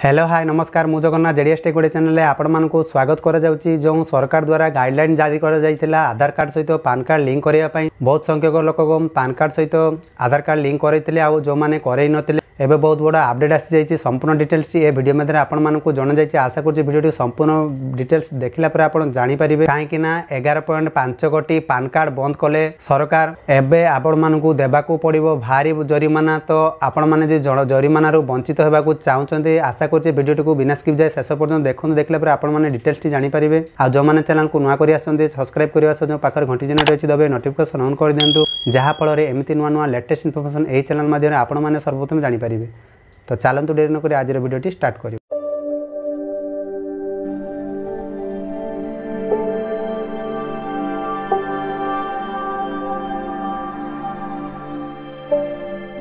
Hello hi नमस्कार मु Jagannath JDS take channel आपण मानक स्वागत करा जाउची। जो सरकार द्वारा गाइडलाइन जारी करा जाइथिला आधार कार्ड सहित पान कार्ड लिंक करिया पई बहुत संख्यक लोक पान कार्ड सहित आधार कार्ड लिंक करैथिले आ जो माने करै नथिले एबे बहुत बड़ा अपडेट आसी जाइए। संपूर्ण डिटेल्स ए वीडियो मध्य आपण मानक जण जाइए। आशा करूँ वीडियो संपूर्ण डिटेल्स देखला पर आपण जानि परिबे काहेकि ना 11.5 कोटी पान कार्ड बंद कले सरकार एबे आपण मानक देबाकू पड़िबो भारी जरिमाना। तो आपण माने जे जरिमाना रु वंचित हेबाकू चाहुचंते आशा करूँ वीडियो को बिना स्किप जाए शेष पर्यंत देखु देखला पर आपण माने डिटेल्स जानि परिबे। आ जो माने चैनल को नुआ करि आसंते सब्सक्राइब करिवा सो पाखर घंटी चिन्ह अछि दबे नोटिफिकेशन ऑन कर दियंतु जहा फल रे एमिति नुआ नुआ लेटेस्ट इन्फॉर्मेशन एही चैनल माध्यम आपण माने सर्वप्रथम जानि परिबे। तो चलतु देरी नक आज वीडियो स्टार्ट करियो।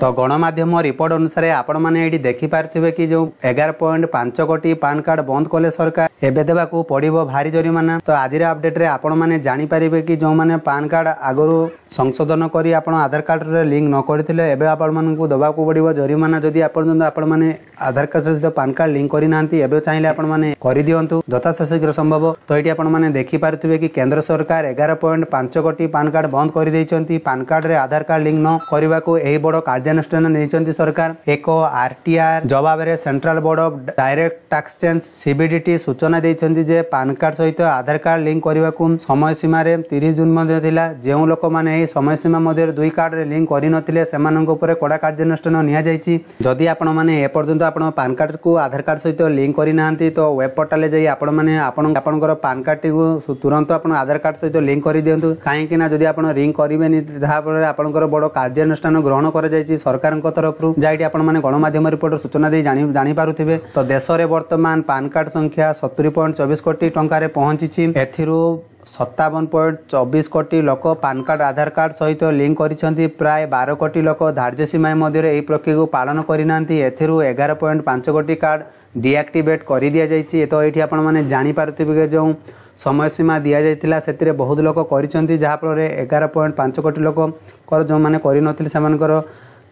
तो गणमाध्यम रिपोर्ट अनुसार आपण मैंने ये देखिपे कि जो 11.5 कोटी पान कार्ड बंद कले सरकार एबे देबाकू पड़िबो भारी जरिमाना। तो आज अपडेट रे आपण मैंने जानि परिबे कि जो माने पान कार्ड आगरू संशोधन करी आपण आधार कार्ड रे लिंक न करथिले एबे आपण मानकू दबाकू पड़िबो जरिमाना। जदि आपण माने आधार कार्ड सहित पान कार्ड लिंक करि नांती एबे चाहिले आपण माने करि दियंतु यथा शीघ्र संभव। तो एटी आपण माने देखि पारथिबे कि केंद्र सरकार 11.5 कोटी पान कार्ड बंद करि दैचंती। पान कार्ड रे आधार कार्ड लिंक न करबाकू एही बडो कार्यानुष्ठान नेचंती सरकार। एक आरटीआर जवाब रे central board of direct taxes CBDT सूचना देइछंती जे पान कार्ड सहित आधार कार्ड लिंक करबाकू समय सीमा रे 30 जून मध्ये थिला। जेउ लोक माने एही समय सीमा मध्ये दुई कार्ड रे लिंक करि नथिले सेमानक ऊपर कड़ा कार्यानुष्ठान निया जाइछि। जदि आपण माने ए पर्यंत आपण पान कार्ड को आधार कार्ड सहित लिंक करि नांती तो वेब पोर्टल जाई आपण माने आपणकर पान कार्ड टी तुरंत आपण आधार कार्ड सहित लिंक करि दियंतु। काहे कि ना जदि आपण लिंक करिबेनी जहा पर आपणकर बडो कार्यानुष्ठान ग्रहण कर जाइछि सरकार तरफ जाइए आपण माने गणमाध्यम रिपोर्ट सूचना दे जानि पारुथिबे। तो देश रे वर्तमान पान कार्ड संख्या 70.24 कोटी टंका पहुंची। एथिरु 57.24 कोटी लोक पान कार्ड आधार कार्ड सहित लिंक करिसेंती। प्राय 12 कोटी लोक धार्य सीमा मध्य एही प्रक्रिया को पालन करिनांती। एथिरु 11.5 कोटी कार्ड डीएक्टिवेट करि दिया जाइछि। तो एठी आपण माने जानि पारुथिबे जो समय सीमा दिया जाइतिला सेतिरे बहुत लोक करिसेंती जहा फल 11.5 कोटी लोक कर जो माने करि नथिले सेमानकर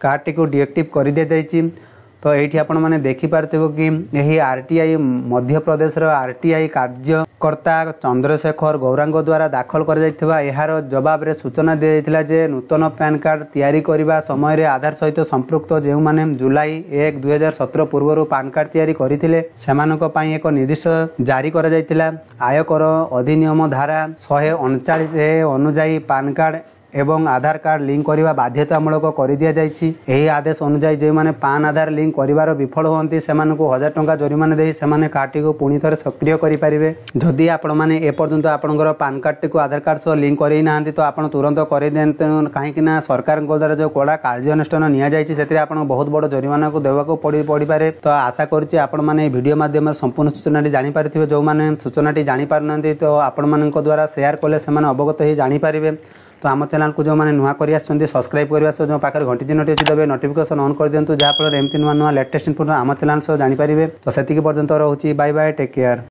कार्ड टी को डीएक्टिव कर दिया जाइछि। तो ये आपण मैंने देखिपारे कि यही आरटीआई मध्य प्रदेश आरटीआई कार्यकर्ता चंद्रशेखर गौरांग द्वारा दाखल कर यार जवाब रे सूचना दी जाइथिला जे नूतन पैन कार्ड तैयारी करबा समय रे आधार सहित संपृक्त जो माने जुलाई 1 2017 पूर्व पान कार्ड तैयारी करथिले सेमानक पई एक निर्देश जारी कर जाइथिला। आयकर अधिनियम धारा 139 अनुसार पान कार्ड एवं आधार कार्ड लिंक करने बाध्यतामूलक कर दि जाइछि। एही आदेश अनुसार जो माने पान आधार लिंक करिवार विफल होती से 1000 टंका जरिमाना दे से कार्ड टी को पुणी थे सक्रिय करेंगे। जदि आपण मैंने एपर्यंत आपंकर पान कार्ड टी को आधार कार्ड सह लिंक कर ना तो आप तुरंत कर दिखाते कहीं सरकार द्वारा जो कड़ा कार्यानुष्ठान नि बहुत बड़ जरिमाना को देवाक पड़ पारे। तो आशा करुच्ची आपण मैंने वीडियो माध्यम संपूर्ण सूचना जापारे जो मैंने सूचना जानी पारना तो आपण मान द्वारा शेयर कले से अवगत ही जापारे। तो आम चैनल को जो मैंने नुआ कर सब्सक्राइब करने सो जो पाखर घंटी चिन्ह अच्छी दबे नोटिफिकेशन ऑन कर दियंतु जहाँफल एमती नुआ नुआ लेटेस्ट इन्फॉर्मेशन आम चैनल सह जानी पारे। तो सेतिकी पर्यंत रहूची बाय बाय टेक केयर।